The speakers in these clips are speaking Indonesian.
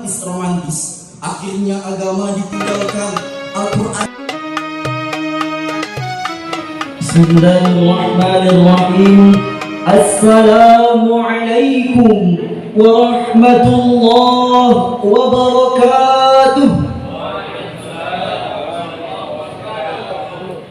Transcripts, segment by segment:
romantis. Akhirnya agama ditinggalkan, Al-Quran. Bismillahirrahmanirrahim. Assalamualaikum warahmatullahi wabarakatuh.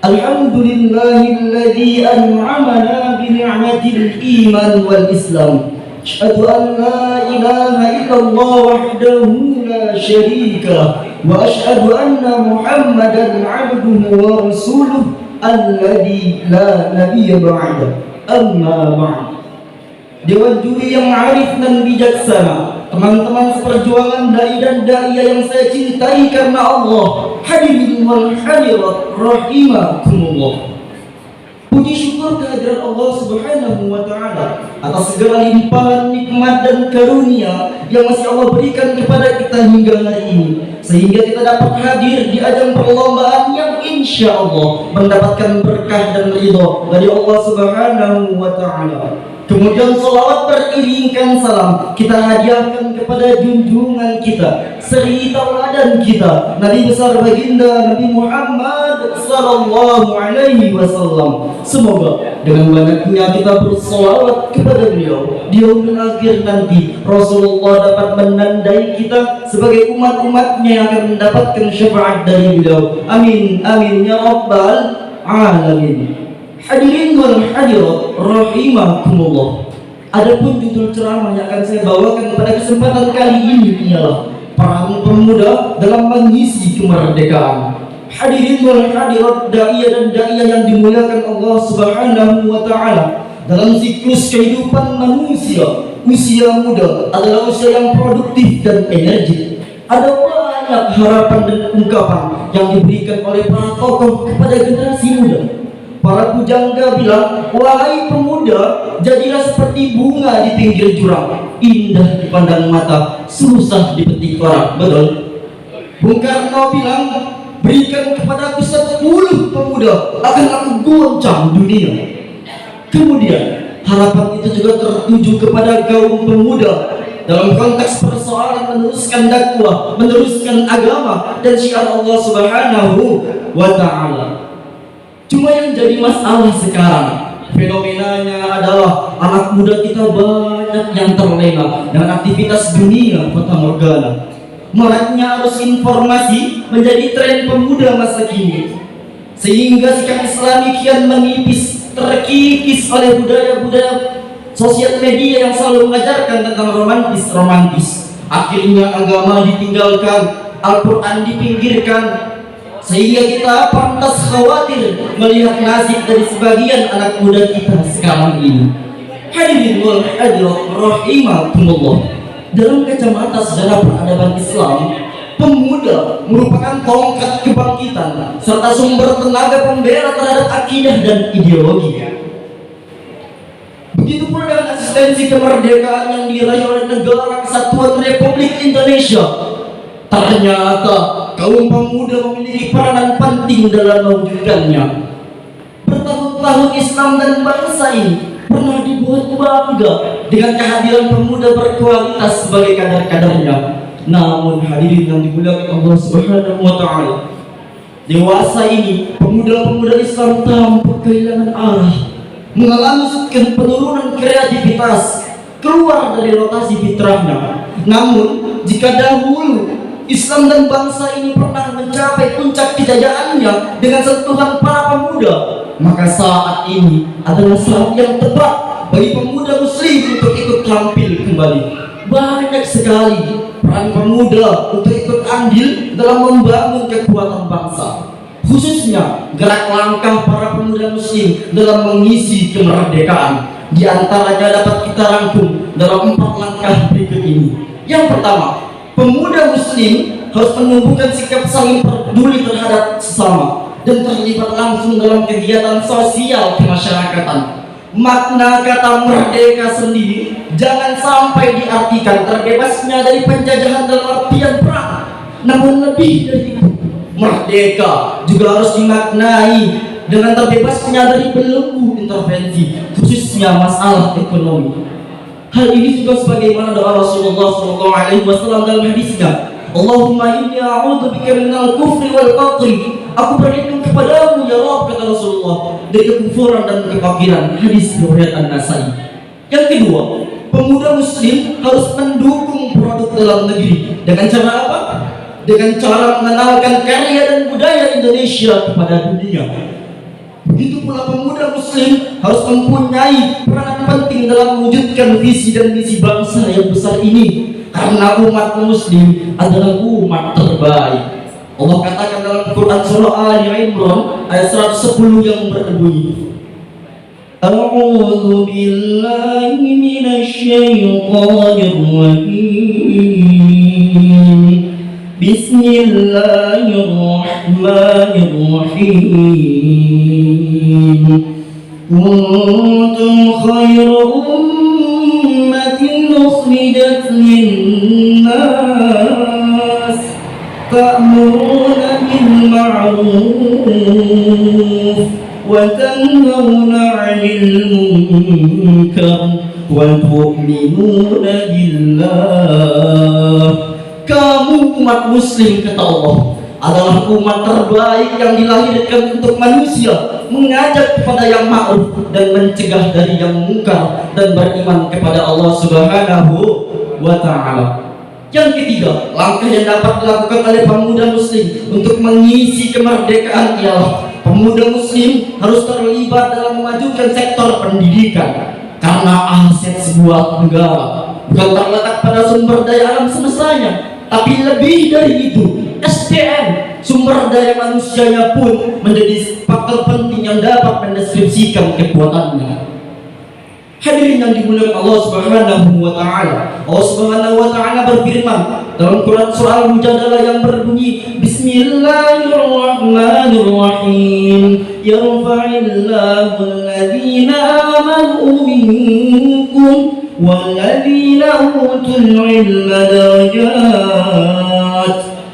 Alhamdulillahilladzi an'amana bi ni'matil iman wal islam. Asyhadu an la ilaha illallah wahdahu la syarika wa asyhadu anna Muhammadan 'abduhu wa rasuluh alladzi la nabiyya ba'da. Amma ba'd. Dewan juri yang arif dan bijaksana, teman-teman seperjuangan dai dan da'iyah yang saya cintai karena Allah, hadirin wal hadirat rahimakumullah. Puji syukur kehadiran Allah Subhanahu wa taala atas segala limpahan nikmat dan karunia yang masih Allah berikan kepada kita hingga hari ini, sehingga kita dapat hadir di ajang perlombaan yang insya Allah mendapatkan berkah dan ridho dari Allah Subhanahu wa taala. Kemudian salawat beriringkan salam kita hadiahkan kepada junjungan kita, seri tauladan kita, Nabi besar baginda Nabi Muhammad sallallahu alaihi wasallam. Semoga dengan banyaknya kita bersalawat kepada beliau, di yaumul akhir nanti Rasulullah dapat menandai kita sebagai umat-umatnya yang akan mendapatkan syafaat dari beliau. Amin amin ya rabbal alamin. Hadirin wal hadirat rahimakumullah. Adapun judul ceramah yang akan saya bawakan pada kesempatan kali ini ialah peran pemuda dalam mengisi kemerdekaan. Hadirin wal hadirat, da'iyah dan da'iyah yang dimuliakan Allah Subhanahu wa taala. Dalam siklus kehidupan manusia, usia muda adalah usia yang produktif dan energik. Ada banyak harapan dan ungkapan yang diberikan oleh para tokoh kepada generasi muda. Para pujangga bilang, wahai pemuda, jadilah seperti bunga di pinggir jurang, indah dipandang mata, susah dipetik orang. Betul? Bung Karno bilang, berikan kepadaku 10 pemuda, akan aku goncang dunia. Kemudian harapan itu juga tertuju kepada kaum pemuda dalam konteks persoalan meneruskan dakwah, meneruskan agama dan syiar Allah Subhanahu wa taala. Cuma yang jadi masalah sekarang, fenomenanya adalah anak muda kita banyak yang terlena dengan aktivitas dunia fata morgana. Maraknya arus informasi menjadi tren pemuda masa kini, sehingga sikap Islami kian menipis, terkikis oleh budaya-budaya sosial media yang selalu mengajarkan tentang romantis. Akhirnya agama ditinggalkan, Al-Quran dipinggirkan, sehingga kita pantas khawatir melihat nasib dari sebagian anak muda kita sekarang ini. Hadirin wal hadirat rahimakumullah. Dalam kacamata sejarah peradaban Islam, pemuda merupakan tongkat kebangkitan serta sumber tenaga pembela terhadap akidah dan ideologi. Begitu pula dengan eksistensi kemerdekaan yang diraih oleh negara kesatuan Republik Indonesia. Ternyata kaum pemuda memiliki peranan penting dalam mewujudkannya. Bertahun-tahun Islam dan bangsa ini pernah dibuat bangga dengan kehadiran pemuda berkualitas sebagai kader-kadernya. Namun hadirin yang dimuliakan Allah Subhanahu wa taala, dewasa ini pemuda-pemuda Islam tampak kehilangan arah, mengalami penurunan kreativitas, keluar dari rotasi fitrahnya. Namun jika dahulu Islam dan bangsa ini pernah mencapai puncak kejayaannya dengan sentuhan para pemuda, maka saat ini adalah saat yang tepat bagi pemuda muslim untuk ikut tampil kembali. Banyak sekali peran pemuda untuk ikut andil dalam membangun kekuatan bangsa, khususnya gerak langkah para pemuda muslim dalam mengisi kemerdekaan. Di antaranya dapat kita rangkum dalam 4 langkah berikut ini. Yang pertama, pemuda muslim harus menumbuhkan sikap saling peduli terhadap sesama dan terlibat langsung dalam kegiatan sosial kemasyarakatan. Makna kata merdeka sendiri jangan sampai diartikan terbebasnya dari penjajahan dalam artian perang. Namun lebih dari itu, merdeka juga harus dimaknai dengan terbebasnya dari belenggu intervensi, khususnya masalah ekonomi. Hal ini juga sebagaimana doa Rasulullah SAW dalam hadisnya, Allahumma inni a'udzubika minal kufri wal faqri. Aku berlindung kepadamu ya Rabb, kata Rasulullah, dari kekufuran dan kefakiran. Hadis riwayat An-Nasai. Yang kedua, pemuda muslim harus mendukung produk dalam negeri. Dengan cara apa? Dengan cara mengenalkan karya dan budaya Indonesia kepada dunia. Begitu pula pemuda muslim harus mempunyai peran penting dalam mewujudkan visi dan misi bangsa yang besar ini, karena umat muslim adalah umat terbaik. Allah katakan dalam Quran surah Ali Imran ayat 110 yang berbunyi, A'udzu billahi minasy syaithanir rajim. Bismillahirrahmanirrahim. Kuntum khairu ummatin ukhrijat lin-nas ta'muruna bil ma'ruf wa tanhauna 'anil munkar wa tu'minuna billah. Kamu umat muslim, kata Allah, adalah umat terbaik yang dilahirkan untuk manusia, mengajak kepada yang ma'ruf dan mencegah dari yang mungkar, dan beriman kepada Allah Subhanahu wa ta'ala. Yang ketiga, langkah yang dapat dilakukan oleh pemuda muslim untuk mengisi kemerdekaan ialah pemuda muslim harus terlibat dalam memajukan sektor pendidikan, karena aset sebuah negara bukan terletak pada sumber daya alam semestanya, tapi lebih dari itu, SDM, sumber daya manusianya pun menjadi faktor penting yang dapat mendeskripsikan kekuatannya. Hadirin yang dimuliakan Allah Subhanahu wa ta'ala, Allah Subhanahu wa ta'ala berfirman dalam Quran surah Al-Mujadalah yang berbunyi, Bismillahirrahmanirrahim. Yarfa'illahu alladhina amanu minkum walladzina utul ilma darajat.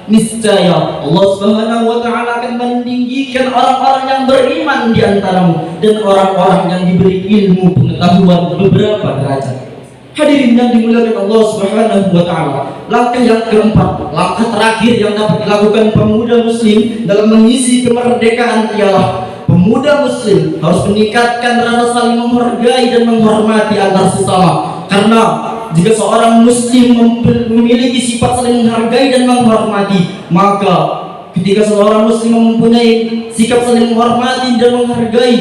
Niscaya Allah Subhanahu wa ta'ala akan meninggikan orang-orang yang beriman di antaramu dan orang-orang yang diberi ilmu pengetahuan beberapa derajat. Hadirin yang dimuliakan Allah Subhanahu wa ta'ala, langkah yang keempat, langkah terakhir yang dapat dilakukan pemuda muslim dalam mengisi kemerdekaan ialah pemuda muslim harus meningkatkan rasa saling menghargai dan menghormati antar sesama. Karena jika seorang muslim memiliki sifat saling menghargai dan menghormati, maka ketika seorang muslim mempunyai sikap saling menghormati dan menghargai,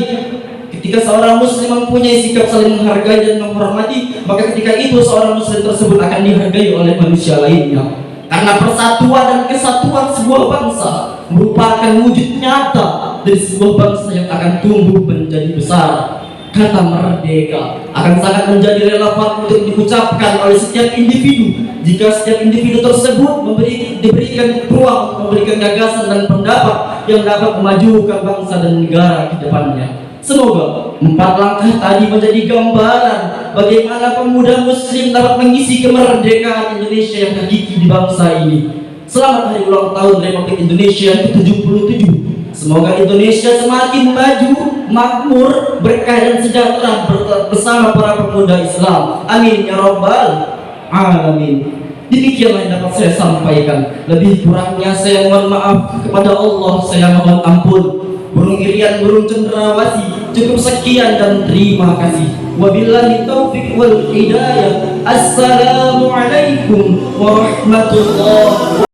ketika seorang muslim mempunyai sikap saling menghargai dan menghormati, maka ketika itu seorang muslim tersebut akan dihargai oleh manusia lainnya. Karena persatuan dan kesatuan sebuah bangsa merupakan wujud nyata dari sebuah bangsa yang akan tumbuh menjadi besar. Kata merdeka akan sangat menjadi relevan untuk diucapkan oleh setiap individu jika setiap individu tersebut diberikan ruang, memberikan gagasan dan pendapat yang dapat memajukan bangsa dan negara ke depannya. Semoga 4 langkah tadi menjadi gambaran bagaimana pemuda muslim dapat mengisi kemerdekaan Indonesia yang hakiki di bangsa ini. Selamat hari ulang tahun Republik Indonesia ke-77. Semoga Indonesia semakin maju, makmur, berkah dan sejahtera bersama para pemuda Islam. Amin ya rabbal alamin. Demikianlah yang dapat saya sampaikan. Lebih kurangnya saya mohon maaf kepada Allah, saya mohon ampun. Burung irian, burung cendrawasih. Cukup sekian dan terima kasih. Wabillahi taufiq wal hidayah. Assalamualaikum warahmatullahi wabarakatuh.